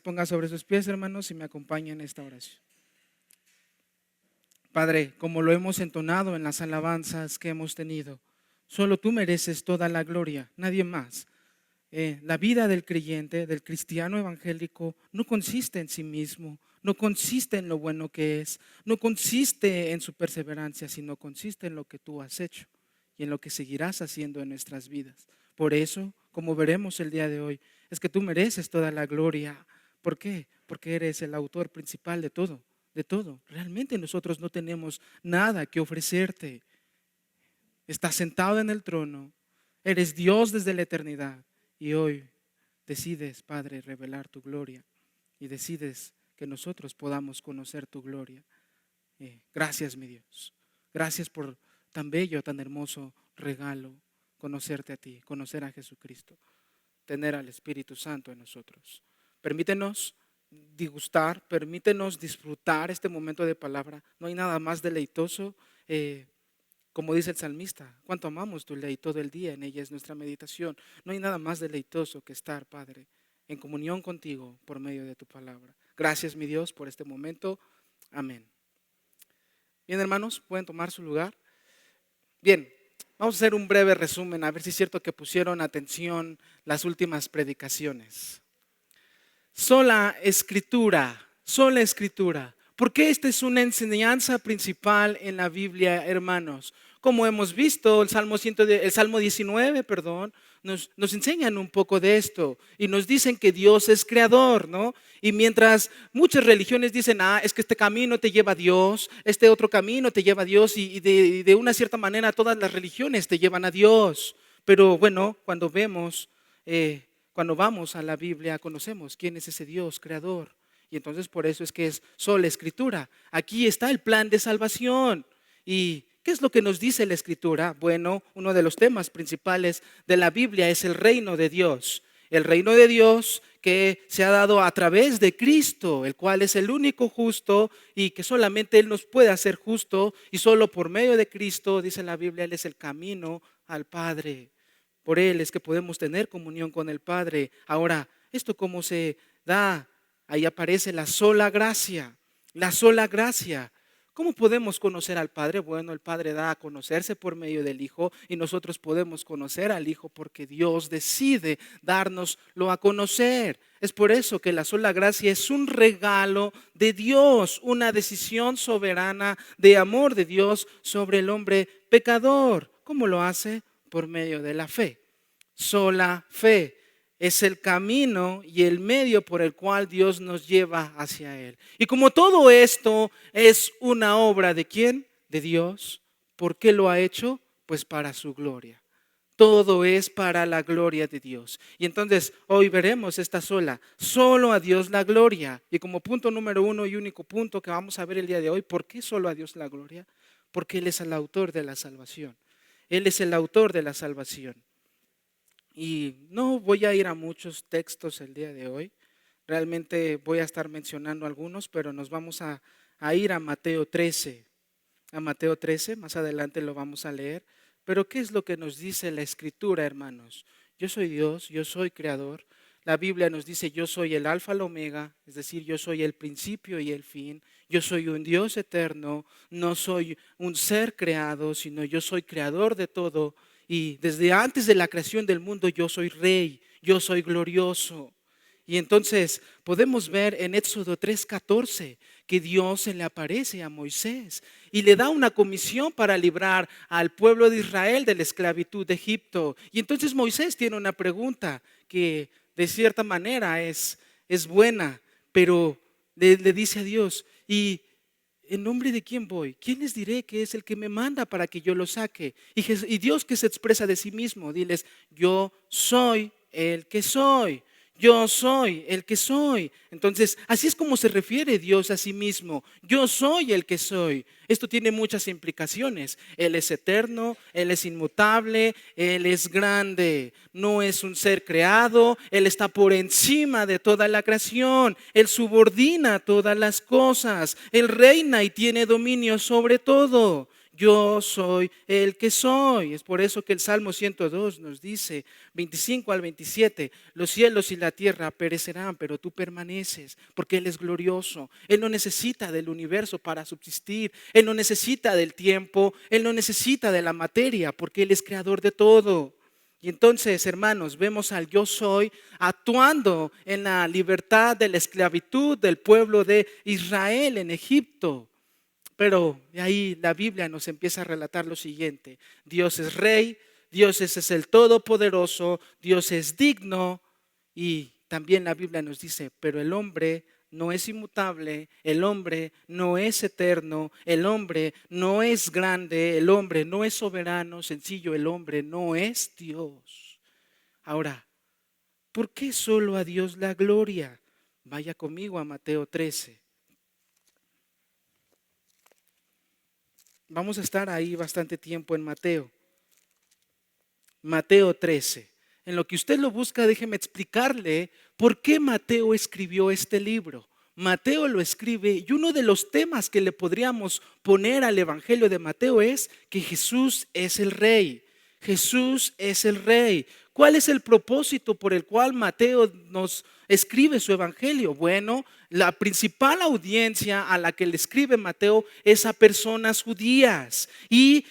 ponga sobre sus pies, hermanos, y me acompañe en esta oración. Padre, como lo hemos entonado en las alabanzas que hemos tenido, solo tú mereces toda la gloria, nadie más. La vida del creyente, del cristiano evangélico, no consiste en sí mismo, no consiste en lo bueno que es, no consiste en su perseverancia, sino consiste en lo que tú has hecho y en lo que seguirás haciendo en nuestras vidas. Por eso, como veremos el día de hoy, es que tú mereces toda la gloria. ¿Por qué? Porque eres el autor principal de todo, de todo. Realmente nosotros no tenemos nada que ofrecerte. Estás sentado en el trono, eres Dios desde la eternidad. Y hoy decides, Padre, revelar tu gloria y decides que nosotros podamos conocer tu gloria. Gracias, mi Dios. Gracias por tan bello, tan hermoso regalo, conocerte a ti, conocer a Jesucristo, tener al Espíritu Santo en nosotros. Permítenos disgustar, permítenos disfrutar este momento de palabra. No hay nada más deleitoso. Como dice el salmista, cuánto amamos tu ley, todo el día en ella es nuestra meditación. No hay nada más deleitoso que estar, Padre, en comunión contigo por medio de tu palabra. Gracias, mi Dios, por este momento. Amén. Bien, hermanos, pueden tomar su lugar. Bien, vamos a hacer un breve resumen, a ver si es cierto que pusieron atención las últimas predicaciones. Sola escritura. ¿Por qué esta es una enseñanza principal en la Biblia, hermanos? Como hemos visto, el Salmo 19, nos enseñan un poco de esto y nos dicen que Dios es creador, ¿no? Y mientras muchas religiones dicen, es que este camino te lleva a Dios, este otro camino te lleva a Dios y de una cierta manera todas las religiones te llevan a Dios. Pero bueno, cuando vamos a la Biblia, conocemos quién es ese Dios creador. Y entonces por eso es que es sola escritura. Aquí está el plan de salvación. ¿Y qué es lo que nos dice la escritura? Bueno, uno de los temas principales de la Biblia es el reino de Dios. El reino de Dios que se ha dado a través de Cristo, el cual es el único justo y que solamente Él nos puede hacer justo y solo por medio de Cristo, dice la Biblia, Él es el camino al Padre. Por Él es que podemos tener comunión con el Padre. Ahora, ¿esto cómo se da? Ahí aparece la sola gracia, la sola gracia. ¿Cómo podemos conocer al Padre? Bueno, el Padre da a conocerse por medio del Hijo y nosotros podemos conocer al Hijo porque Dios decide dárnoslo a conocer. Es por eso que la sola gracia es un regalo de Dios, una decisión soberana de amor de Dios sobre el hombre pecador. ¿Cómo lo hace? Por medio de la fe. Sola fe. Es el camino y el medio por el cual Dios nos lleva hacia Él. Y como todo esto es una obra ¿de quién? De Dios. ¿Por qué lo ha hecho? Pues para su gloria. Todo es para la gloria de Dios. Y entonces hoy veremos esta solo a Dios la gloria. Y como punto número 1 y único punto que vamos a ver el día de hoy, ¿por qué solo a Dios la gloria? Porque Él es el autor de la salvación. Él es el autor de la salvación. Y no voy a ir a muchos textos el día de hoy. Realmente voy a estar mencionando algunos, pero nos vamos a ir a Mateo 13. A Mateo 13, más adelante lo vamos a leer. Pero ¿qué es lo que nos dice la Escritura, hermanos? Yo soy Dios, yo soy creador. La Biblia nos dice, yo soy el alfa, el omega, es decir, yo soy el principio y el fin. Yo soy un Dios eterno, no soy un ser creado, sino yo soy creador de todo. Y desde antes de la creación del mundo yo soy rey, yo soy glorioso. Y entonces podemos ver en Éxodo 3:14 que Dios se le aparece a Moisés y le da una comisión para librar al pueblo de Israel de la esclavitud de Egipto. Y entonces Moisés tiene una pregunta que de cierta manera es buena, pero le dice a Dios, ¿y en nombre de quién voy? ¿Quién les diré que es el que me manda para que yo lo saque? Y Dios que se expresa de sí mismo, diles, yo soy el que soy. Yo soy el que soy. Entonces, así es como se refiere Dios a sí mismo. Yo soy el que soy. Esto tiene muchas implicaciones. Él es eterno, Él es inmutable, Él es grande. No es un ser creado, Él está por encima de toda la creación. Él subordina todas las cosas. Él reina y tiene dominio sobre todo. yo soy el que soy. Es por eso que el Salmo 102 nos dice, 25 al 27, los cielos y la tierra perecerán, pero tú permaneces, porque Él es glorioso. Él no necesita del universo para subsistir, Él no necesita del tiempo, Él no necesita de la materia, porque Él es creador de todo. Y entonces, hermanos, vemos al yo soy actuando en la libertad de la esclavitud del pueblo de Israel en Egipto. Pero de ahí la Biblia nos empieza a relatar lo siguiente: Dios es rey, Dios es el todopoderoso, Dios es digno. Y también la Biblia nos dice, pero el hombre no es inmutable, el hombre no es eterno, el hombre no es grande, el hombre no es soberano, sencillo, el hombre no es Dios. Ahora, ¿por qué solo a Dios la gloria? Vaya conmigo a Mateo 13. Vamos a estar ahí bastante tiempo en Mateo. Mateo 13. En lo que usted lo busca, déjeme explicarle por qué Mateo escribió este libro. Mateo lo escribe y uno de los temas que le podríamos poner al Evangelio de Mateo es que Jesús es el Rey. Jesús es el Rey. ¿Cuál es el propósito por el cual Mateo nos escribe su Evangelio? Bueno, la principal audiencia a la que le escribe Mateo es a personas judías. Y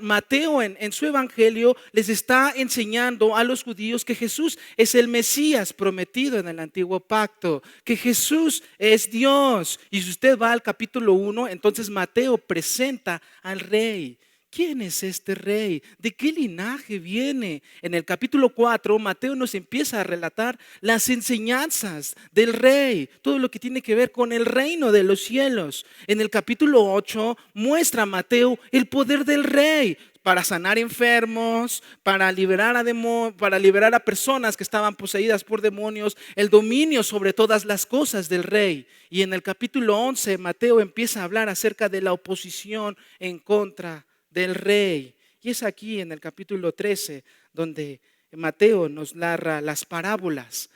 Mateo en su Evangelio les está enseñando a los judíos que Jesús es el Mesías prometido en el antiguo pacto, que Jesús es Dios. Y si usted va al capítulo 1, entonces Mateo presenta al Rey. ¿Quién es este rey? ¿De qué linaje viene? En el capítulo 4, Mateo nos empieza a relatar las enseñanzas del rey, todo lo que tiene que ver con el reino de los cielos. En el capítulo 8 muestra Mateo el poder del rey para sanar enfermos, para liberar a personas que estaban poseídas por demonios, el dominio sobre todas las cosas del rey. Y en el capítulo 11, Mateo empieza a hablar acerca de la oposición en contra del rey. Y es aquí en el capítulo 13 donde Mateo nos narra las parábolas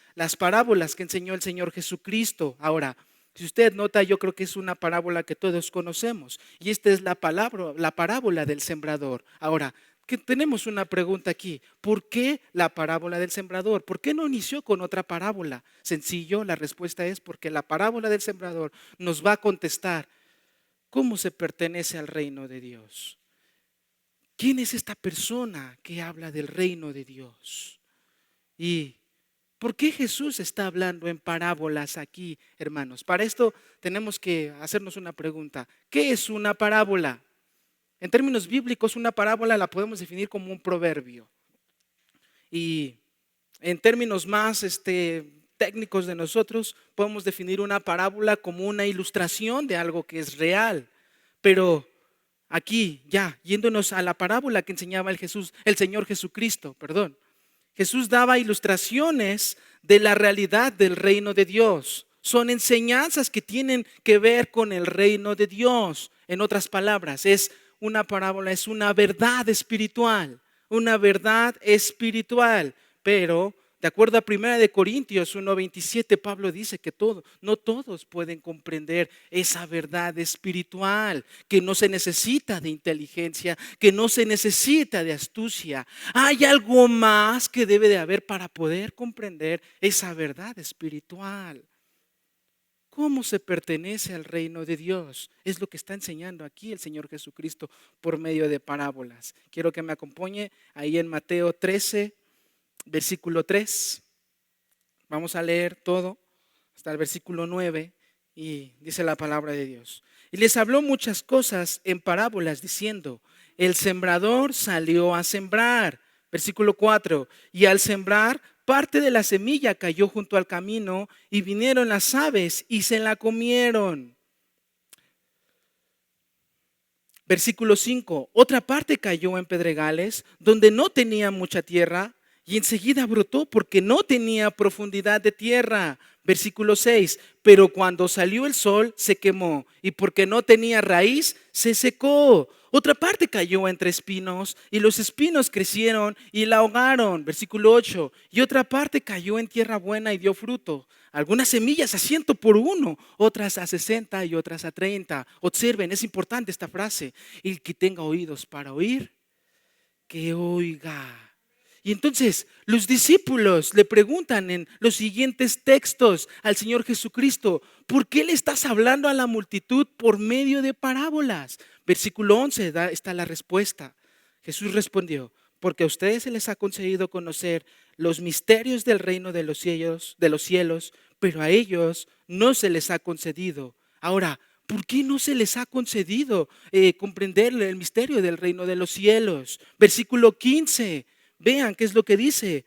que enseñó el Señor Jesucristo. Ahora, si usted nota, yo creo que es una parábola que todos conocemos. Y esta es la parábola del sembrador. Ahora, que tenemos una pregunta aquí. ¿Por qué la parábola del sembrador? ¿Por qué no inició con otra parábola? Sencillo, la respuesta es porque la parábola del sembrador nos va a contestar cómo se pertenece al reino de Dios. ¿Quién es esta persona que habla del reino de Dios? ¿Y por qué Jesús está hablando en parábolas aquí, hermanos? Para esto tenemos que hacernos una pregunta. ¿Qué es una parábola? En términos bíblicos, una parábola la podemos definir como un proverbio. Y en términos más técnicos de nosotros, podemos definir una parábola como una ilustración de algo que es real. Pero aquí, ya, yéndonos a la parábola que enseñaba el Señor Jesucristo, Jesús daba ilustraciones de la realidad del reino de Dios. Son enseñanzas que tienen que ver con el reino de Dios. En otras palabras, es una parábola, es una verdad espiritual, pero de acuerdo a 1 Corintios 1:27, Pablo dice que no todos pueden comprender esa verdad espiritual, que no se necesita de inteligencia, que no se necesita de astucia. Hay algo más que debe de haber para poder comprender esa verdad espiritual. ¿Cómo se pertenece al reino de Dios? Es lo que está enseñando aquí el Señor Jesucristo por medio de parábolas. Quiero que me acompañe ahí en Mateo 13. Versículo 3, vamos a leer todo hasta el versículo 9 y dice la palabra de Dios. Y les habló muchas cosas en parábolas diciendo, el sembrador salió a sembrar. Versículo 4, y al sembrar parte de la semilla cayó junto al camino y vinieron las aves y se la comieron. Versículo 5, otra parte cayó en pedregales donde no tenía mucha tierra y enseguida brotó porque no tenía profundidad de tierra. Versículo 6, pero cuando salió el sol se quemó y porque no tenía raíz se secó. Otra parte cayó entre espinos y los espinos crecieron y la ahogaron. Versículo 8. Y otra parte cayó en tierra buena y dio fruto. Algunas semillas a 100 por 1, otras a 60 y otras a 30. Observen, es importante esta frase. El que tenga oídos para oír, que oiga. Y entonces los discípulos le preguntan en los siguientes textos al Señor Jesucristo: ¿por qué le estás hablando a la multitud por medio de parábolas? Versículo 11 está la respuesta. Jesús respondió: porque a ustedes se les ha concedido conocer los misterios del reino de los cielos, pero a ellos no se les ha concedido. Ahora, ¿por qué no se les ha concedido comprender el misterio del reino de los cielos? Versículo 15. Vean qué es lo que dice: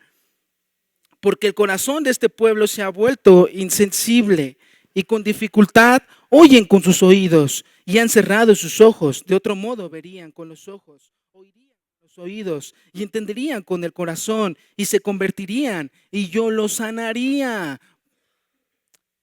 porque el corazón de este pueblo se ha vuelto insensible y con dificultad oyen con sus oídos y han cerrado sus ojos. De otro modo verían con los ojos, oirían con los oídos y entenderían con el corazón y se convertirían y yo los sanaría.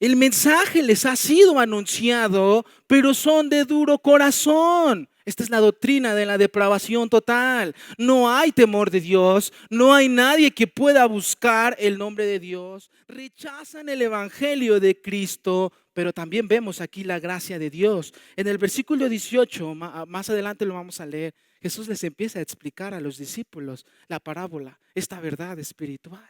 El mensaje les ha sido anunciado, pero son de duro corazón. Esta es la doctrina de la depravación total. No hay temor de Dios, no hay nadie que pueda buscar el nombre de Dios. Rechazan el evangelio de Cristo, pero también vemos aquí la gracia de Dios. En el versículo 18, más adelante lo vamos a leer, Jesús les empieza a explicar a los discípulos la parábola, esta verdad espiritual.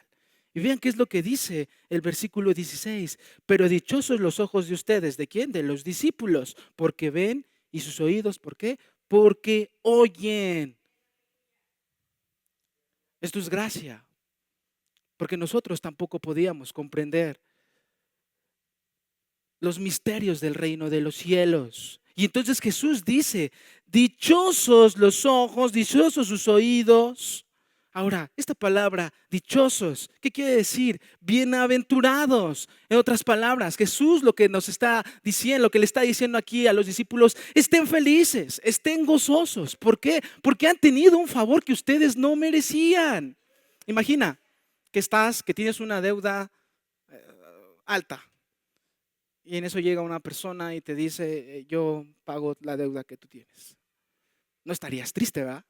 Y vean qué es lo que dice el versículo 16. Pero dichosos los ojos de ustedes. ¿De quién? De los discípulos. Porque ven, y sus oídos, ¿por qué? Porque oyen. Esto es gracia. Porque nosotros tampoco podíamos comprender los misterios del reino de los cielos. Y entonces Jesús dice: dichosos los ojos, dichosos sus oídos. Ahora, esta palabra, dichosos, ¿qué quiere decir? Bienaventurados. En otras palabras, Jesús lo que nos está diciendo, lo que le está diciendo aquí a los discípulos: estén felices, estén gozosos. ¿Por qué? Porque han tenido un favor que ustedes no merecían. Imagina que tienes una deuda alta. Y en eso llega una persona y te dice: yo pago la deuda que tú tienes. No estarías triste, ¿verdad?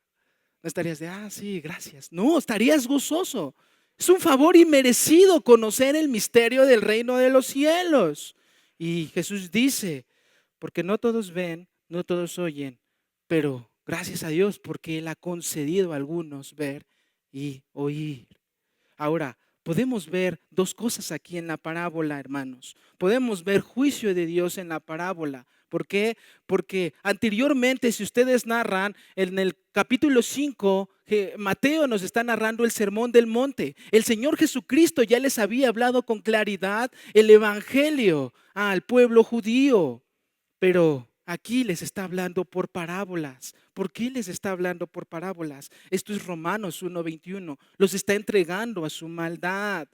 No estarías de: sí, gracias. No, estarías gozoso. Es un favor inmerecido conocer el misterio del reino de los cielos. Y Jesús dice: porque no todos ven, no todos oyen, pero gracias a Dios porque Él ha concedido a algunos ver y oír. Ahora, podemos ver dos cosas aquí en la parábola, hermanos. Podemos ver juicio de Dios en la parábola. ¿Por qué? Porque anteriormente, si ustedes narran, en el capítulo 5, Mateo nos está narrando el sermón del monte. El Señor Jesucristo ya les había hablado con claridad el evangelio al pueblo judío. Pero aquí les está hablando por parábolas. ¿Por qué les está hablando por parábolas? Esto es Romanos 1:21. Los está entregando a su maldad.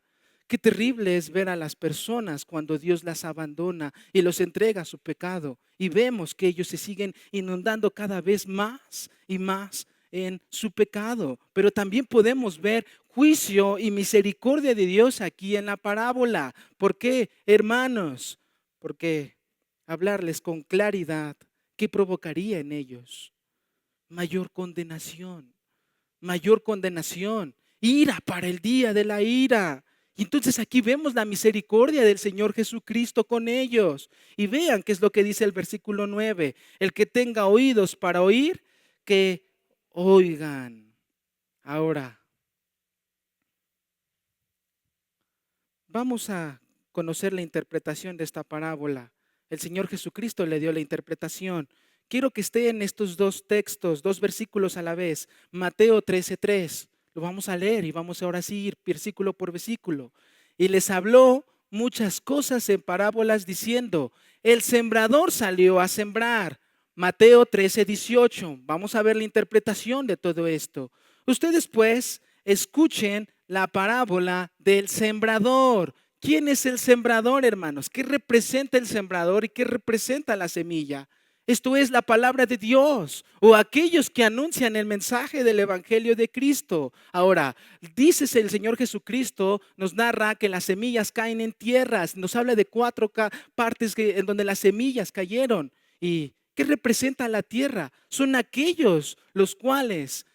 Qué terrible es ver a las personas cuando Dios las abandona y los entrega a su pecado. Y vemos que ellos se siguen inundando cada vez más y más en su pecado. Pero también podemos ver juicio y misericordia de Dios aquí en la parábola. ¿Por qué, hermanos? Porque hablarles con claridad, ¿qué provocaría en ellos? Mayor condenación, ira para el día de la ira. Y entonces aquí vemos la misericordia del Señor Jesucristo con ellos. Y vean qué es lo que dice el versículo 9. El que tenga oídos para oír, que oigan. Ahora, vamos a conocer la interpretación de esta parábola. El Señor Jesucristo le dio la interpretación. Quiero que esté en estos dos textos, dos versículos a la vez. Mateo 13:3. Lo vamos a leer y vamos ahora sí ir versículo por versículo. Y les habló muchas cosas en parábolas diciendo: el sembrador salió a sembrar. Mateo 13:18. Vamos a ver la interpretación de todo esto. Ustedes pues escuchen la parábola del sembrador. ¿Quién es el sembrador, hermanos? ¿Qué representa el sembrador y qué representa la semilla? Esto es la palabra de Dios o aquellos que anuncian el mensaje del evangelio de Cristo. Ahora, dice el Señor Jesucristo, nos narra que las semillas caen en tierras. Nos habla de 4 partes en donde las semillas cayeron. Y ¿Qué representa la tierra? Son aquellos los cuales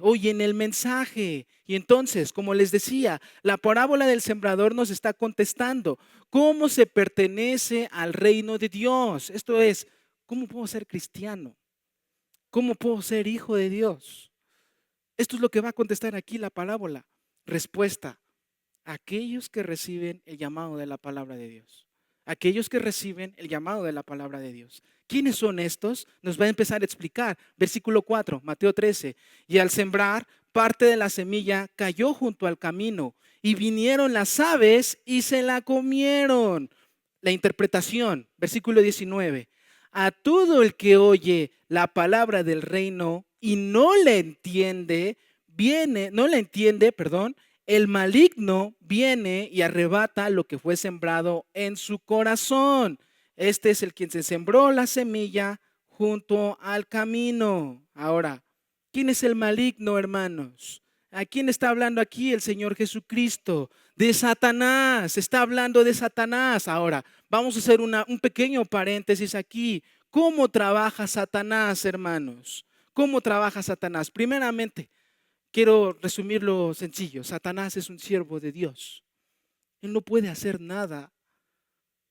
oyen el mensaje. Y entonces, como les decía, la parábola del sembrador nos está contestando cómo se pertenece al reino de Dios. Esto es, ¿cómo puedo ser cristiano? ¿Cómo puedo ser hijo de Dios? Esto es lo que va a contestar aquí la parábola. Respuesta: aquellos que reciben el llamado de la palabra de Dios. Aquellos que reciben el llamado de la palabra de Dios. ¿Quiénes son estos? Nos va a empezar a explicar. Versículo 4, Mateo 13. Y al sembrar, parte de la semilla cayó junto al camino y vinieron las aves y se la comieron. La interpretación, versículo 19. A todo el que oye la palabra del reino y no la entiende, perdón, el maligno viene y arrebata lo que fue sembrado en su corazón. Este es el quien se sembró la semilla junto al camino. Ahora, ¿quién es el maligno, hermanos? ¿A quién está hablando aquí el Señor Jesucristo? De Satanás, está hablando de Satanás. Ahora, vamos a hacer un pequeño paréntesis aquí. ¿Cómo trabaja Satanás, hermanos? ¿Cómo trabaja Satanás? Primeramente, quiero resumirlo sencillo. Satanás es un siervo de Dios. Él no puede hacer nada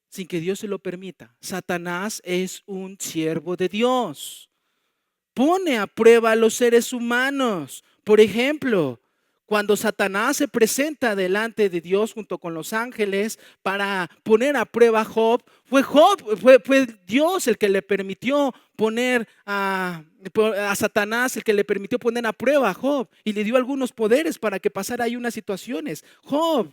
sin que Dios se lo permita. Satanás es un siervo de Dios. Pone a prueba a los seres humanos. Por ejemplo, cuando Satanás se presenta delante de Dios junto con los ángeles para poner a prueba a Job, fue Dios el que le permitió poner a Satanás, el que le permitió poner a prueba a Job y le dio algunos poderes para que pasara ahí unas situaciones. Job.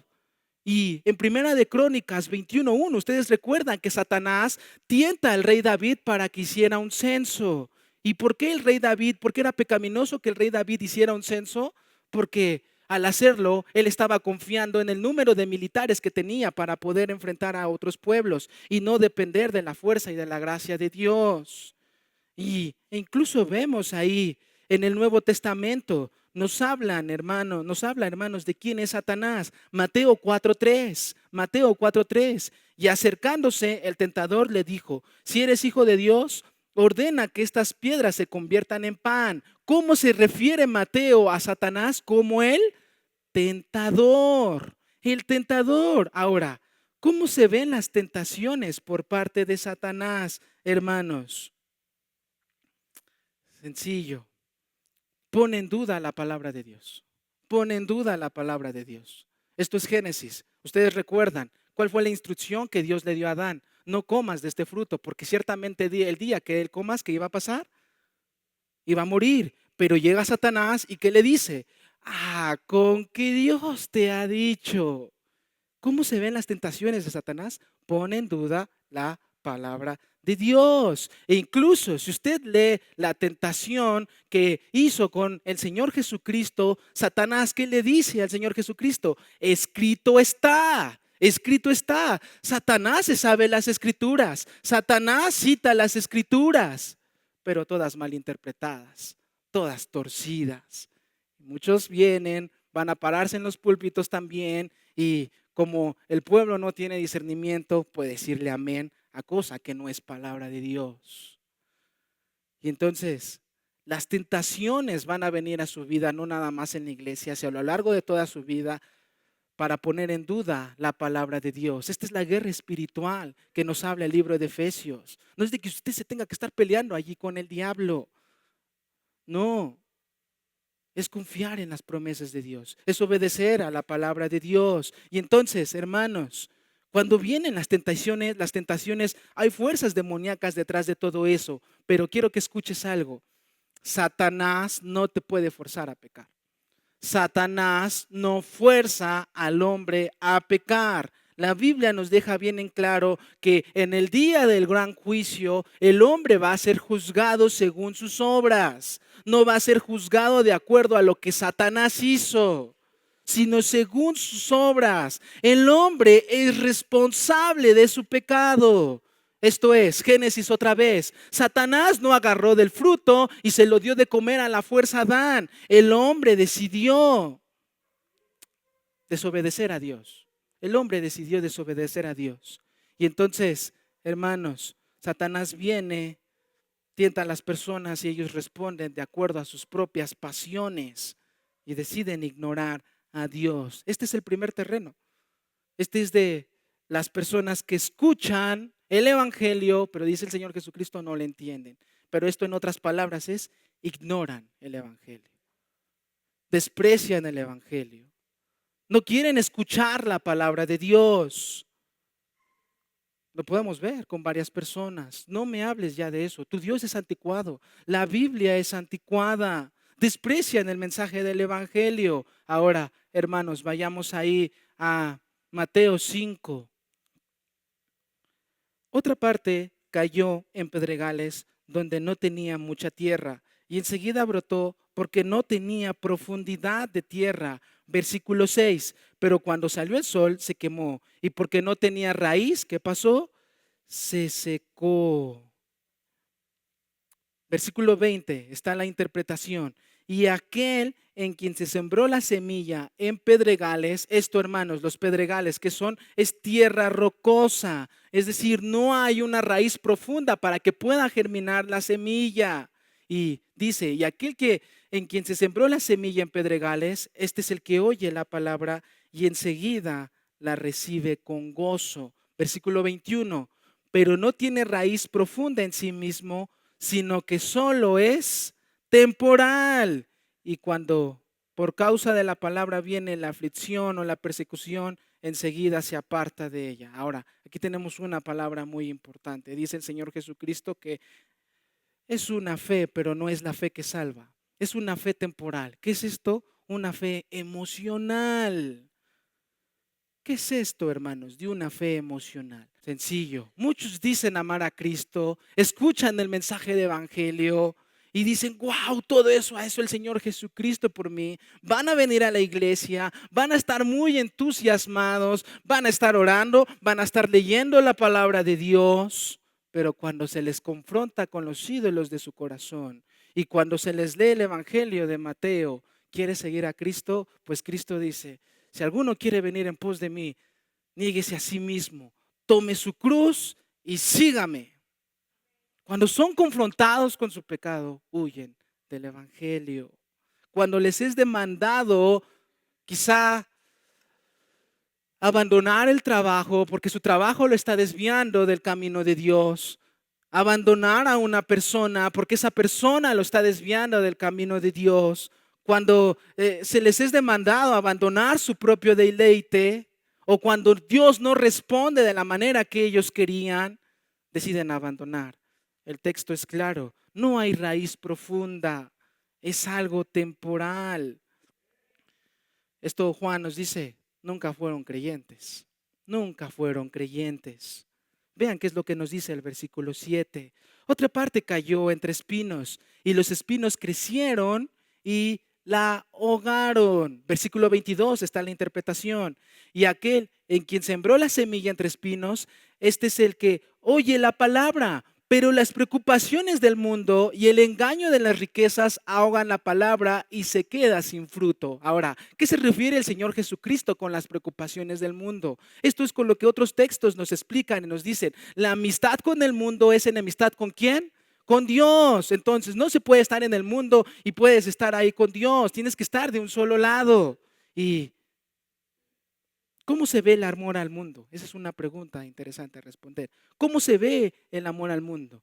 Y en Primera de Crónicas 21:1, ustedes recuerdan que Satanás tienta al rey David para que hiciera un censo. ¿Y por qué el rey David? ¿Por qué era pecaminoso que el rey David hiciera un censo? Porque al hacerlo, él estaba confiando en el número de militares que tenía para poder enfrentar a otros pueblos y no depender de la fuerza y de la gracia de Dios. E incluso vemos ahí en el Nuevo Testamento, nos habla, hermanos, de quién es Satanás. Mateo 4:3, Mateo 4:3. Y acercándose, el tentador le dijo: si eres hijo de Dios, ordena que estas piedras se conviertan en pan. ¿Cómo se refiere Mateo a Satanás? Como el tentador. El tentador. Ahora, ¿cómo se ven las tentaciones por parte de Satanás, hermanos? Sencillo. Pone en duda la palabra de Dios. Pone en duda la palabra de Dios. Esto es Génesis. Ustedes recuerdan cuál fue la instrucción que Dios le dio a Adán. No comas de este fruto, porque ciertamente el día que él comas, ¿qué iba a pasar? Iba a morir. Pero llega Satanás y ¿qué le dice? Con que Dios te ha dicho. ¿Cómo se ven las tentaciones de Satanás? Pone en duda la palabra de Dios. E incluso si usted lee la tentación que hizo con el Señor Jesucristo, Satanás, ¿qué le dice al Señor Jesucristo? Escrito está. Escrito está. Satanás se sabe las escrituras. Satanás cita las escrituras, pero todas malinterpretadas, todas torcidas. Muchos vienen, van a pararse en los púlpitos también y como el pueblo no tiene discernimiento, puede decirle amén a cosa que no es palabra de Dios. Y entonces, las tentaciones van a venir a su vida, no nada más en la iglesia, sino a lo largo de toda su vida, para poner en duda la palabra de Dios. Esta es la guerra espiritual que nos habla el libro de Efesios. No es de que usted se tenga que estar peleando allí con el diablo. No. Es confiar en las promesas de Dios, es obedecer a la palabra de Dios. Y entonces, hermanos, cuando vienen las tentaciones, hay fuerzas demoníacas detrás de todo eso. Pero quiero que escuches algo. Satanás no te puede forzar a pecar. Satanás no fuerza al hombre a pecar. La Biblia nos deja bien en claro que en el día del gran juicio el hombre va a ser juzgado según sus obras. No va a ser juzgado de acuerdo a lo que Satanás hizo, sino según sus obras. El hombre es responsable de su pecado. Esto es, Génesis otra vez. Satanás no agarró del fruto y se lo dio de comer a la fuerza a Adán. El hombre decidió desobedecer a Dios. El hombre decidió desobedecer a Dios. Y entonces, hermanos, Satanás viene tienta a las personas y ellos responden de acuerdo a sus propias pasiones y deciden ignorar a Dios. Este es el primer terreno. Este es de las personas que escuchan el Evangelio, pero dice el Señor Jesucristo no le entienden. Pero esto en otras palabras es ignoran el Evangelio, desprecian el Evangelio, no quieren escuchar la palabra de Dios. Lo podemos ver con varias personas. No me hables ya de eso. Tu Dios es anticuado. La Biblia es anticuada. Desprecian el mensaje del Evangelio. Ahora, hermanos, vayamos ahí a Mateo 5. Otra parte cayó en pedregales donde no tenía mucha tierra y enseguida brotó porque no tenía profundidad de tierra. Versículo 6. Pero cuando salió el sol se quemó y porque no tenía raíz, ¿qué pasó? Se secó. Versículo 20 está la interpretación. Y aquel en quien se sembró la semilla en pedregales, esto hermanos, los pedregales que son, es tierra rocosa. Es decir, no hay una raíz profunda para que pueda germinar la semilla. Y dice, y aquel que en quien se sembró la semilla en pedregales, este es el que oye la palabra y enseguida la recibe con gozo. Versículo 21, pero no tiene raíz profunda en sí mismo, sino que solo es temporal. Y cuando por causa de la palabra viene la aflicción o la persecución, enseguida se aparta de ella. Ahora, aquí tenemos una palabra muy importante. Dice el Señor Jesucristo que es una fe, pero no es la fe que salva. Es una fe temporal. ¿Qué es esto? Una fe emocional. ¿Qué es esto, hermanos, de una fe emocional? Sencillo. Muchos dicen amar a Cristo, escuchan el mensaje de evangelio y dicen, wow, todo eso, a eso el Señor Jesucristo por mí. Van a venir a la iglesia, van a estar muy entusiasmados, van a estar orando, van a estar leyendo la palabra de Dios. Pero cuando se les confronta con los ídolos de su corazón y cuando se les lee el evangelio de Mateo, ¿quiere seguir a Cristo? Pues Cristo dice, si alguno quiere venir en pos de mí, niéguese a sí mismo, tome su cruz y sígame. Cuando son confrontados con su pecado, huyen del evangelio. Cuando les es demandado, quizá abandonar el trabajo, porque su trabajo lo está desviando del camino de Dios. Abandonar a una persona, porque esa persona lo está desviando del camino de Dios. Cuando se les es demandado abandonar su propio deleite, o cuando Dios no responde de la manera que ellos querían, deciden abandonar. El texto es claro, no hay raíz profunda, es algo temporal. Esto Juan nos dice, nunca fueron creyentes, nunca fueron creyentes. Vean qué es lo que nos dice el versículo 7. Otra parte cayó entre espinos y los espinos crecieron y la ahogaron. Versículo 22 está la interpretación. Y aquel en quien sembró la semilla entre espinos, este es el que oye la palabra, pero las preocupaciones del mundo y el engaño de las riquezas ahogan la palabra y se queda sin fruto. Ahora, ¿qué se refiere el Señor Jesucristo con las preocupaciones del mundo? Esto es con lo que otros textos nos explican y nos dicen, la amistad con el mundo es enemistad ¿con quién? Con Dios. Entonces, no se puede estar en el mundo y puedes estar ahí con Dios. Tienes que estar de un solo lado. Y ¿cómo se ve el amor al mundo? Esa es una pregunta interesante a responder. ¿Cómo se ve el amor al mundo?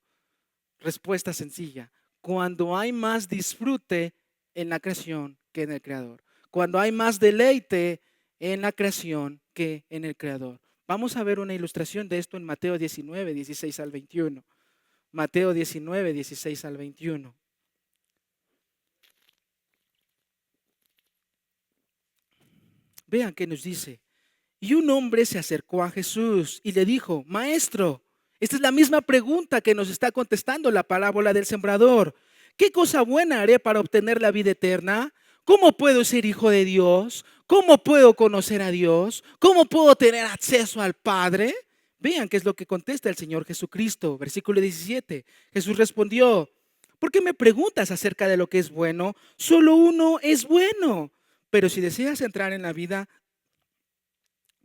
Respuesta sencilla. Cuando hay más disfrute en la creación que en el Creador. Cuando hay más deleite en la creación que en el Creador. Vamos a ver una ilustración de esto en Mateo 19, 16 al 21. Mateo 19, 16 al 21. Vean qué nos dice. Y un hombre se acercó a Jesús y le dijo, Maestro, esta es la misma pregunta que nos está contestando la parábola del sembrador. ¿Qué cosa buena haré para obtener la vida eterna? ¿Cómo puedo ser hijo de Dios? ¿Cómo puedo conocer a Dios? ¿Cómo puedo tener acceso al Padre? Vean qué es lo que contesta el Señor Jesucristo. Versículo 17. Jesús respondió, ¿por qué me preguntas acerca de lo que es bueno? Solo uno es bueno. Pero si deseas entrar en la vida,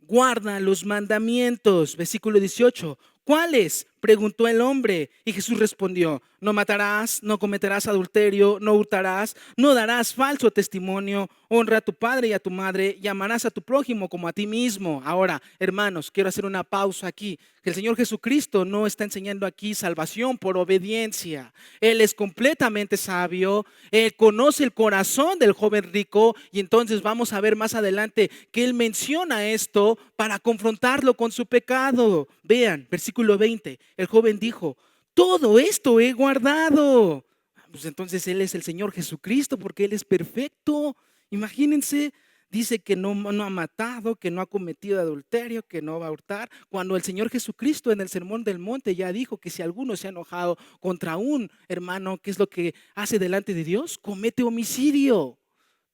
guarda los mandamientos. Versículo 18. ¿Cuáles? Preguntó el hombre. Y Jesús respondió: no matarás, no cometerás adulterio, no hurtarás, no darás falso testimonio, honra a tu padre y a tu madre, y amarás a tu prójimo como a ti mismo. Ahora, hermanos, quiero hacer una pausa aquí. Que el Señor Jesucristo no está enseñando aquí salvación por obediencia. Él es completamente sabio, Él conoce el corazón del joven rico, y entonces vamos a ver más adelante que Él menciona esto para confrontarlo con su pecado. Vean, versículo 20, el joven dijo: todo esto he guardado. Pues entonces Él es el Señor Jesucristo porque Él es perfecto. Imagínense, dice que no ha matado, que no ha cometido adulterio, que no va a hurtar, cuando el Señor Jesucristo en el Sermón del Monte ya dijo que si alguno se ha enojado contra un hermano, ¿qué es lo que hace delante de Dios? Comete homicidio.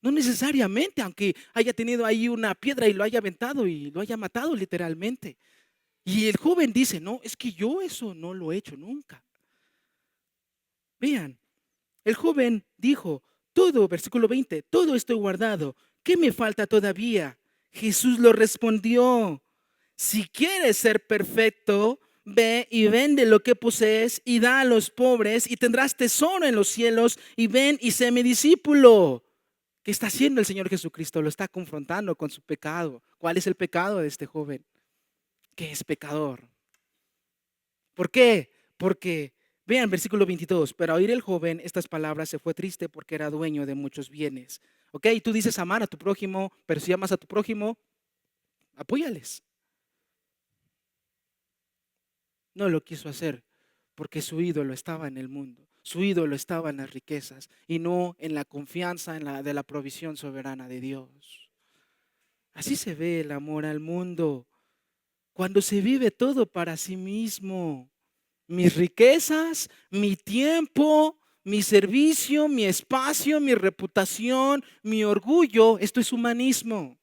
No necesariamente, aunque haya tenido ahí una piedra y lo haya aventado y lo haya matado literalmente. Y el joven dice: no, es que yo eso no lo he hecho nunca. Vean, el joven dijo: todo, versículo 20, todo estoy guardado. ¿Qué me falta todavía? Jesús lo respondió: si quieres ser perfecto, ve y vende lo que posees y da a los pobres y tendrás tesoro en los cielos, y ven y sé mi discípulo. ¿Qué está haciendo el Señor Jesucristo? Lo está confrontando con su pecado. ¿Cuál es el pecado de este joven? Que es pecador. ¿Por qué? Porque, vean, versículo 22, pero al oír el joven estas palabras se fue triste porque era dueño de muchos bienes. Ok, tú dices amar a tu prójimo, pero si amas a tu prójimo, apóyales. No lo quiso hacer porque su ídolo estaba en el mundo. Su ídolo estaba en las riquezas y no en la confianza de la provisión soberana de Dios. Así se ve el amor al mundo, cuando se vive todo para sí mismo. Mis riquezas, mi tiempo, mi servicio, mi espacio, mi reputación, mi orgullo. Esto es humanismo.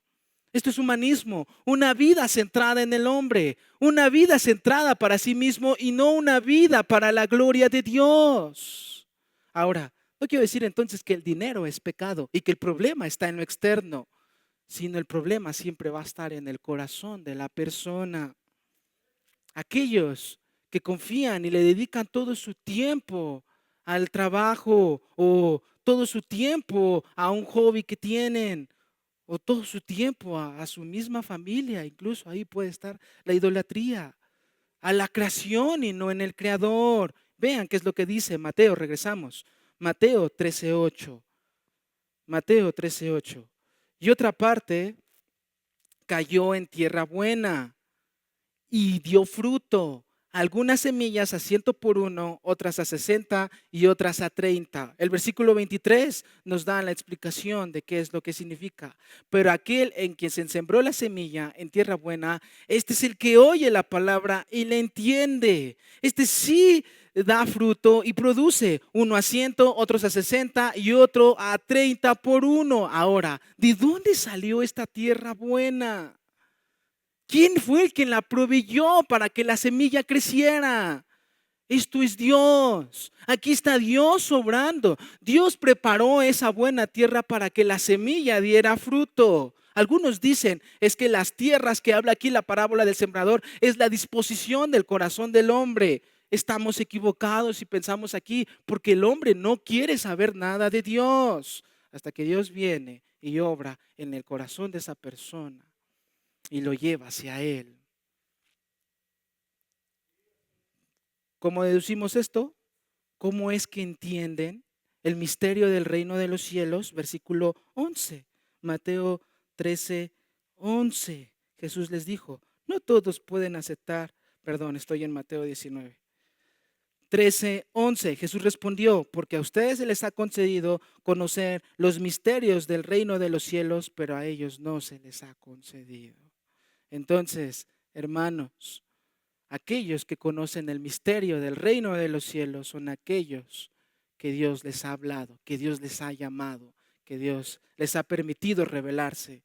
Esto es humanismo, una vida centrada en el hombre, una vida centrada para sí mismo y no una vida para la gloria de Dios. Ahora, no quiero decir entonces que el dinero es pecado y que el problema está en lo externo, sino el problema siempre va a estar en el corazón de la persona. Aquellos que confían y le dedican todo su tiempo al trabajo, o todo su tiempo a un hobby que tienen, o todo su tiempo a su misma familia, incluso ahí puede estar la idolatría, a la creación y no en el creador. Vean qué es lo que dice Mateo, regresamos. Mateo 13:8. Mateo 13:8. Y otra parte cayó en tierra buena y dio fruto. Algunas semillas a 100 por uno, otras a 60 y otras a 30. El versículo 23 nos da la explicación de qué es lo que significa. Pero aquel en quien se sembró la semilla en tierra buena, este es el que oye la palabra y le entiende. Este sí da fruto y produce, uno a 100, otros a 60 y otro a 30 por uno. Ahora, ¿de dónde salió esta tierra buena? ¿Quién fue el que la proveyó para que la semilla creciera? Esto es Dios. Aquí está Dios obrando. Dios preparó esa buena tierra para que la semilla diera fruto. Algunos dicen es que las tierras que habla aquí la parábola del sembrador es la disposición del corazón del hombre. Estamos equivocados si pensamos aquí, porque el hombre no quiere saber nada de Dios hasta que Dios viene y obra en el corazón de esa persona y lo lleva hacia Él. ¿Cómo deducimos esto? ¿Cómo es que entienden el misterio del reino de los cielos? Versículo 11, Mateo 13:11. Jesús les dijo: no todos pueden aceptar, perdón, estoy en Mateo 19. 13:11. Jesús respondió: porque a ustedes se les ha concedido conocer los misterios del reino de los cielos, pero a ellos no se les ha concedido. Entonces, hermanos, aquellos que conocen el misterio del reino de los cielos son aquellos que Dios les ha hablado, que Dios les ha llamado, que Dios les ha permitido revelarse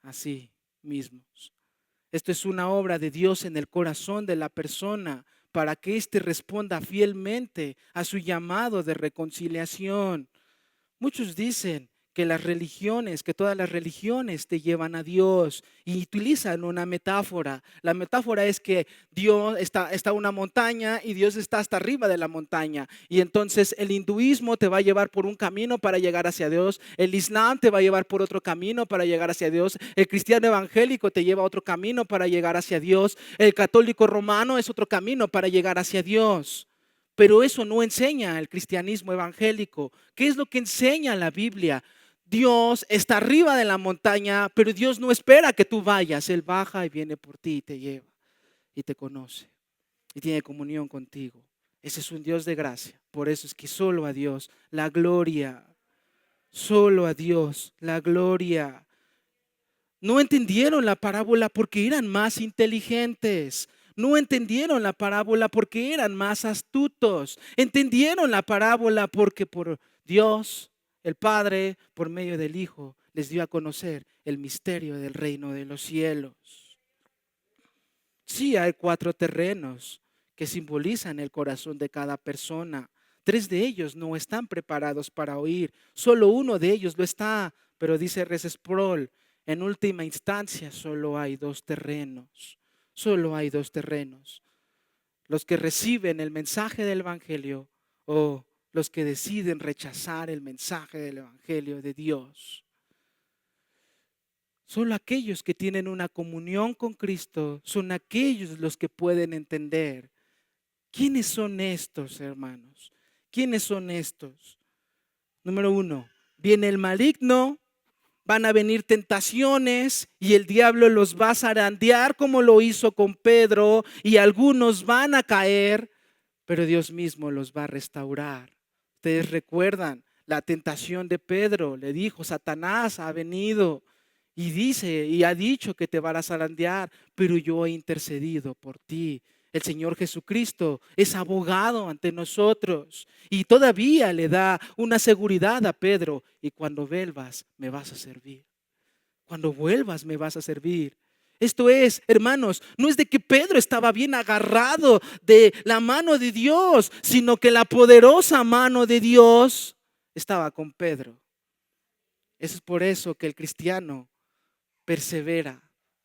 a sí mismos. Esto es una obra de Dios en el corazón de la persona para que éste responda fielmente a su llamado de reconciliación. Muchos dicen que todas las religiones te llevan a Dios y utilizan una metáfora. La metáfora es que Dios está una montaña y Dios está hasta arriba de la montaña. Y entonces el hinduismo te va a llevar por un camino para llegar hacia Dios, el islam te va a llevar por otro camino para llegar hacia Dios, el cristiano evangélico te lleva a otro camino para llegar hacia Dios, el católico romano es otro camino para llegar hacia Dios. Pero eso no enseña el cristianismo evangélico. ¿Qué es lo que enseña la Biblia? Dios está arriba de la montaña, pero Dios no espera que tú vayas. Él baja y viene por ti y te lleva y te conoce y tiene comunión contigo. Ese es un Dios de gracia. Por eso es que solo a Dios la gloria. Solo a Dios la gloria. No entendieron la parábola porque eran más inteligentes. No entendieron la parábola porque eran más astutos. Entendieron la parábola porque por Dios, el Padre, por medio del Hijo, les dio a conocer el misterio del reino de los cielos. Sí, hay 4 terrenos que simbolizan el corazón de cada persona. 3 de ellos no están preparados para oír. Solo uno de ellos lo está. Pero dice R.C. Sproul, en última instancia solo hay 2 terrenos. Solo hay 2 terrenos. Los que reciben el mensaje del Evangelio o los que deciden rechazar el mensaje del Evangelio de Dios. Solo aquellos que tienen una comunión con Cristo son aquellos los que pueden entender. ¿Quiénes son estos, hermanos? ¿Quiénes son estos? Número 1, viene el maligno, van a venir tentaciones y el diablo los va a zarandear como lo hizo con Pedro y algunos van a caer, pero Dios mismo los va a restaurar. Ustedes recuerdan la tentación de Pedro, le dijo, Satanás ha venido y dice y ha dicho que te van a zarandear, pero yo he intercedido por ti. El Señor Jesucristo es abogado ante nosotros y todavía le da una seguridad a Pedro. Y cuando vuelvas, me vas a servir. Cuando vuelvas, me vas a servir. Esto es, hermanos, no es de que Pedro estaba bien agarrado de la mano de Dios, sino que la poderosa mano de Dios estaba con Pedro. Es por eso que el cristiano persevera.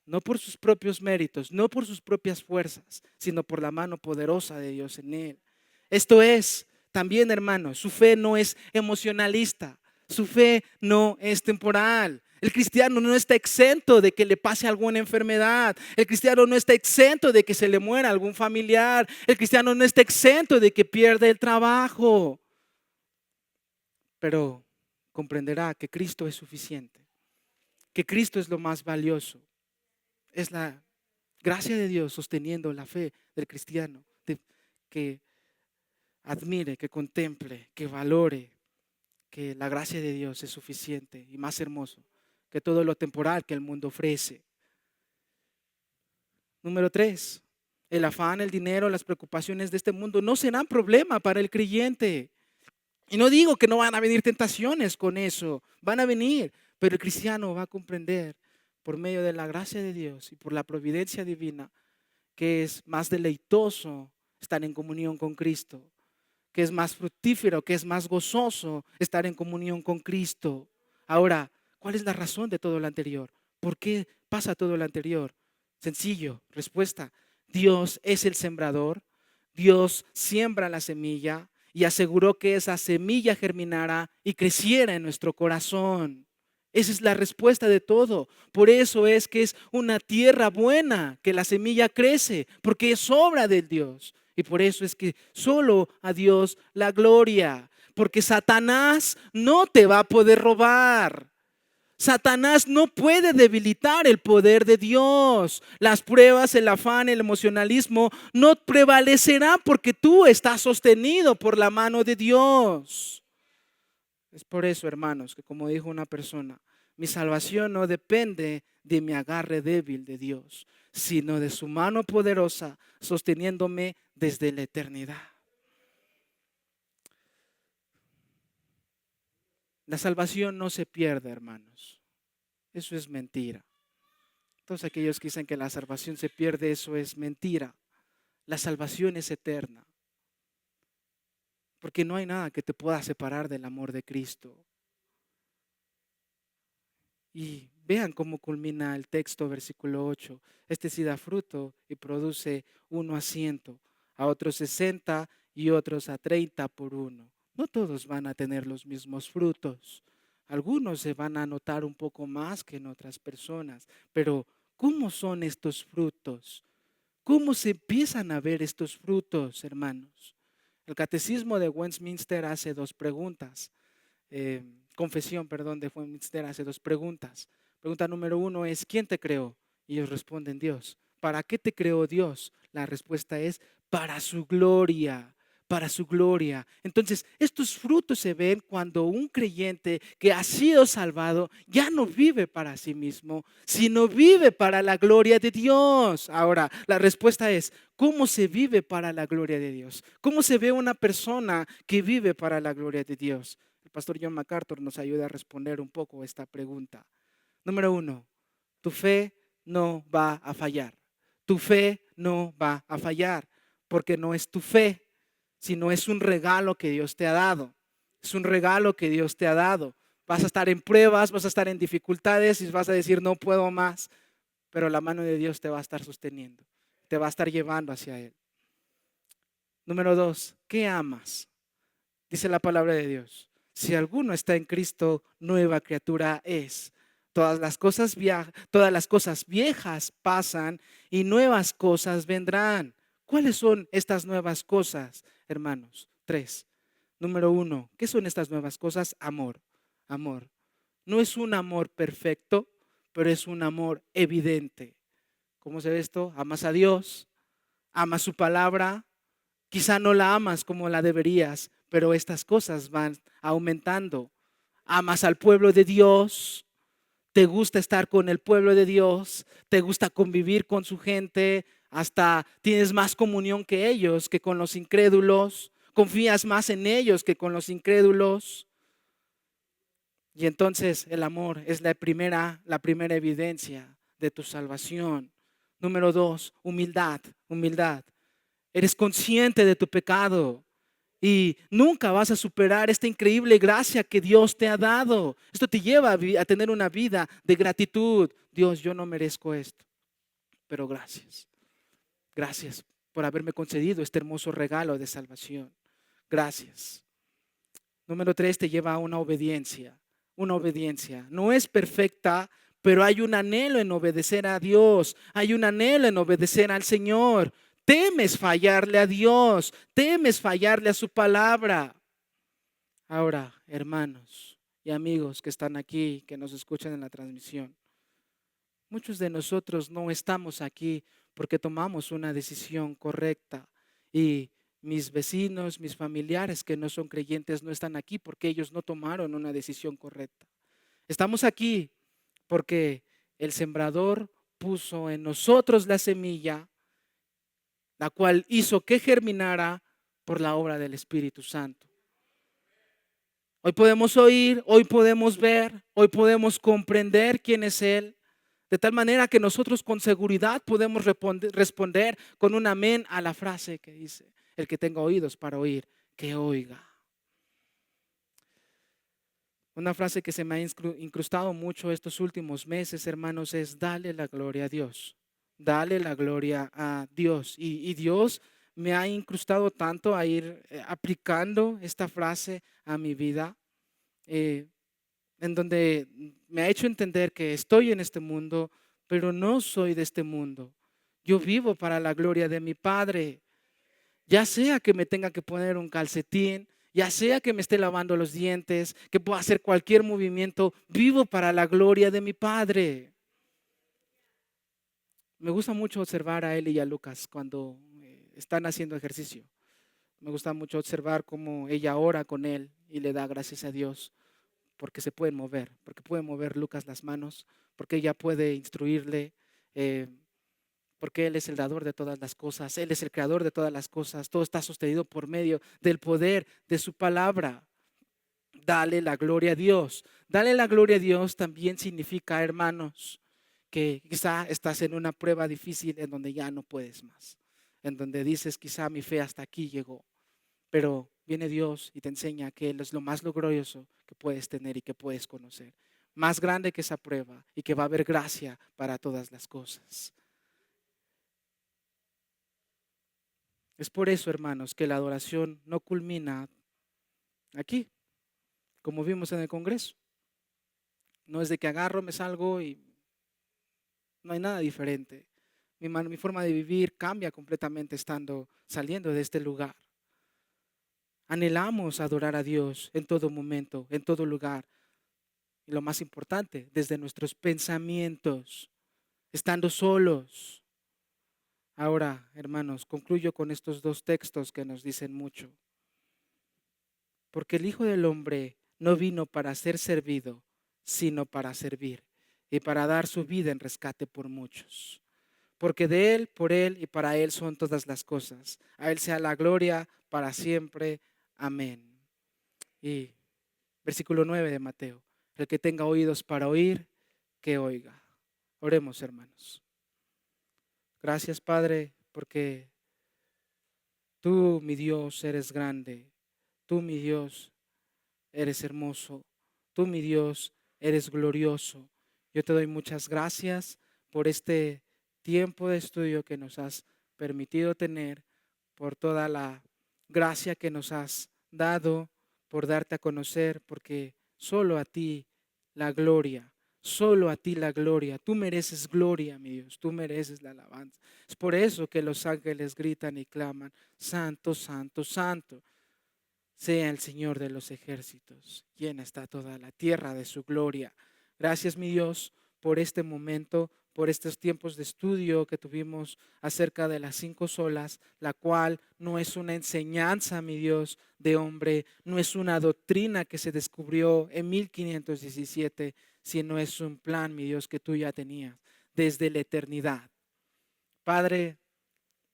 No por sus propios méritos, no por sus propias fuerzas, sino por la mano poderosa de Dios en él. Esto es, también hermanos, su fe no es emocionalista, su fe no es temporal. El cristiano no está exento de que le pase alguna enfermedad. El cristiano no está exento de que se le muera algún familiar. El cristiano no está exento de que pierda el trabajo. Pero comprenderá que Cristo es suficiente, que Cristo es lo más valioso. Es la gracia de Dios sosteniendo la fe del cristiano, que admire, que contemple, que valore que la gracia de Dios es suficiente y más hermoso que todo lo temporal que el mundo ofrece. Número 3, el afán, el dinero, las preocupaciones de este mundo no serán problema para el creyente. Y no digo que no van a venir tentaciones con eso, van a venir, pero el cristiano va a comprender por medio de la gracia de Dios y por la providencia divina que es más deleitoso estar en comunión con Cristo, que es más fructífero, que es más gozoso estar en comunión con Cristo. Ahora, ¿cuál es la razón de todo lo anterior? ¿Por qué pasa todo lo anterior? Sencillo, respuesta. Dios es el sembrador, Dios siembra la semilla y aseguró que esa semilla germinara y creciera en nuestro corazón. Esa es la respuesta de todo. Por eso es que es una tierra buena, que la semilla crece, porque es obra del Dios. Y por eso es que solo a Dios la gloria, porque Satanás no te va a poder robar. Satanás no puede debilitar el poder de Dios. Las pruebas, el afán, el emocionalismo no prevalecerán porque tú estás sostenido por la mano de Dios. Es por eso, hermanos, que como dijo una persona, mi salvación no depende de mi agarre débil de Dios, sino de su mano poderosa sosteniéndome desde la eternidad. La salvación no se pierde, hermanos. Eso es mentira. Todos aquellos que dicen que la salvación se pierde, eso es mentira. La salvación es eterna. Porque no hay nada que te pueda separar del amor de Cristo. Y vean cómo culmina el texto, versículo 8. Este sí da fruto y produce uno a 100, a otros 60 y otros a 30 por uno. No todos van a tener los mismos frutos. Algunos se van a notar un poco más que en otras personas. Pero, ¿cómo son estos frutos? ¿Cómo se empiezan a ver estos frutos, hermanos? El Catecismo de Westminster hace dos preguntas. Confesión, perdón, de Westminster hace dos preguntas. Pregunta número uno es, ¿quién te creó? Y ellos responden, Dios. ¿Para qué te creó Dios? La respuesta es, para su gloria, para su gloria. Entonces, estos frutos se ven cuando un creyente que ha sido salvado ya no vive para sí mismo, sino vive para la gloria de Dios. Ahora, la respuesta es, ¿cómo se vive para la gloria de Dios? ¿Cómo se ve una persona que vive para la gloria de Dios? El pastor John MacArthur nos ayuda a responder un poco esta pregunta. Número uno, tu fe no va a fallar. Tu fe no va a fallar porque no es tu fe, sino es un regalo que Dios te ha dado. Es un regalo que Dios te ha dado. Vas a estar en pruebas, vas a estar en dificultades y vas a decir no puedo más, pero la mano de Dios te va a estar sosteniendo, te va a estar llevando hacia Él. Número dos, ¿qué amas? Dice la palabra de Dios. Si alguno está en Cristo, nueva criatura es. Todas las cosas viejas pasan y nuevas cosas vendrán. ¿Cuáles son estas nuevas cosas, hermanos? Tres. Número uno, ¿qué son estas nuevas cosas? Amor. Amor. No es un amor perfecto, pero es un amor evidente. ¿Cómo se ve esto? Amas a Dios, amas su palabra. Quizá no la amas como la deberías, pero estas cosas van aumentando. Amas al pueblo de Dios, te gusta estar con el pueblo de Dios, te gusta convivir con su gente, hasta tienes más comunión que ellos, que con los incrédulos, confías más en ellos que con los incrédulos. Y entonces el amor es la primera evidencia de tu salvación. Número dos, humildad, humildad. Eres consciente de tu pecado y nunca vas a superar esta increíble gracia que Dios te ha dado. Esto te lleva a tener una vida de gratitud. Dios, yo no merezco esto, pero gracias. Gracias por haberme concedido este hermoso regalo de salvación. Gracias. Número tres, te lleva a una obediencia. Una obediencia. No es perfecta, pero hay un anhelo en obedecer a Dios. Hay un anhelo en obedecer al Señor. Temes fallarle a Dios. Temes fallarle a su palabra. Ahora, hermanos y amigos que están aquí, que nos escuchan en la transmisión, muchos de nosotros no estamos aquí porque tomamos una decisión correcta y mis vecinos, mis familiares que no son creyentes no están aquí porque ellos no tomaron una decisión correcta. Estamos aquí porque el sembrador puso en nosotros la semilla, la cual hizo que germinara por la obra del Espíritu Santo. Hoy podemos oír, hoy podemos ver, hoy podemos comprender quién es Él. De tal manera que nosotros con seguridad podemos responder con un amén a la frase que dice, el que tenga oídos para oír, que oiga. Una frase que se me ha incrustado mucho estos últimos meses, hermanos, es dale la gloria a Dios. Dale la gloria a Dios. Y Dios me ha incrustado tanto a ir aplicando esta frase a mi vida, en donde me ha hecho entender que estoy en este mundo, pero no soy de este mundo. Yo vivo para la gloria de mi Padre. Ya sea que me tenga que poner un calcetín, ya sea que me esté lavando los dientes, que pueda hacer cualquier movimiento, vivo para la gloria de mi Padre. Me gusta mucho observar a él y a Lucas cuando están haciendo ejercicio. Me gusta mucho observar cómo ella ora con él y le da gracias a Dios porque se pueden mover, porque puede mover Lucas las manos, porque ella puede instruirle, eh, porque Él es el dador de todas las cosas, Él es el creador de todas las cosas, todo está sostenido por medio del poder de su palabra. Dale la gloria a Dios. Dale la gloria a Dios también significa, hermanos, que quizá estás en una prueba difícil en donde ya no puedes más, en donde dices quizá mi fe hasta aquí llegó, pero viene Dios y te enseña que Él es lo más glorioso que puedes tener y que puedes conocer. más grande que esa prueba y que va a haber gracia para todas las cosas. Es por eso, hermanos, que la adoración no culmina aquí, como vimos en el Congreso. No es de que agarro, me salgo y no hay nada diferente. Mi forma de vivir cambia completamente saliendo de este lugar. Anhelamos adorar a Dios en todo momento, en todo lugar. Y lo más importante, desde nuestros pensamientos, estando solos. Ahora, hermanos, concluyo con estos dos textos que nos dicen mucho. Porque el Hijo del Hombre no vino para ser servido, sino para servir y para dar su vida en rescate por muchos. Porque de Él, por Él y para Él son todas las cosas. A Él sea la gloria para siempre. Amén. Y versículo 9 de Mateo. El que tenga oídos para oír, que oiga. Oremos, hermanos. Gracias, Padre, porque tú, mi Dios, eres grande. Tú, mi Dios, eres hermoso. Tú, mi Dios, eres glorioso. Yo te doy muchas gracias por este tiempo de estudio que nos has permitido tener, por toda la gracia que nos has dado, por darte a conocer, porque solo a ti la gloria, solo a ti la gloria. Tú mereces gloria, mi Dios, tú mereces la alabanza. Es por eso que los ángeles gritan y claman, Santo, Santo, Santo sea el Señor de los ejércitos. Llena está toda la tierra de su gloria. Gracias, mi Dios, por este momento, por estos tiempos de estudio que tuvimos acerca de las 5 solas, la cual no es una enseñanza, mi Dios, de hombre, no es una doctrina que se descubrió en 1517, sino es un plan, mi Dios, que tú ya tenías desde la eternidad. Padre,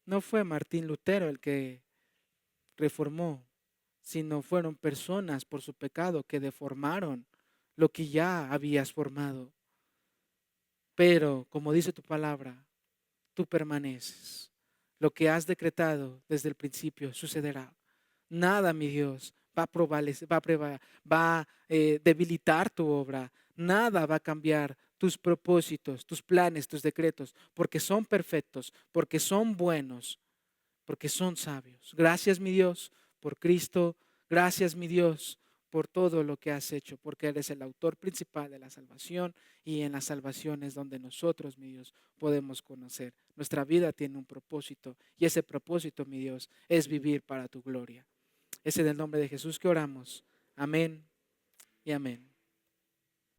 no fue Martín Lutero el que reformó, sino fueron personas por su pecado que deformaron lo que ya habías formado. Pero, como dice tu palabra, tú permaneces. Lo que has decretado desde el principio sucederá. Nada, mi Dios, va a debilitar tu obra. Nada va a cambiar tus propósitos, tus planes, tus decretos, porque son perfectos, porque son buenos, porque son sabios. Gracias, mi Dios, por Cristo. Gracias, mi Dios, por todo lo que has hecho, porque eres el autor principal de la salvación y en la salvación es donde nosotros, mi Dios, podemos conocer. Nuestra vida tiene un propósito y ese propósito, mi Dios, es vivir para tu gloria. Es en el nombre de Jesús que oramos. Amén y amén.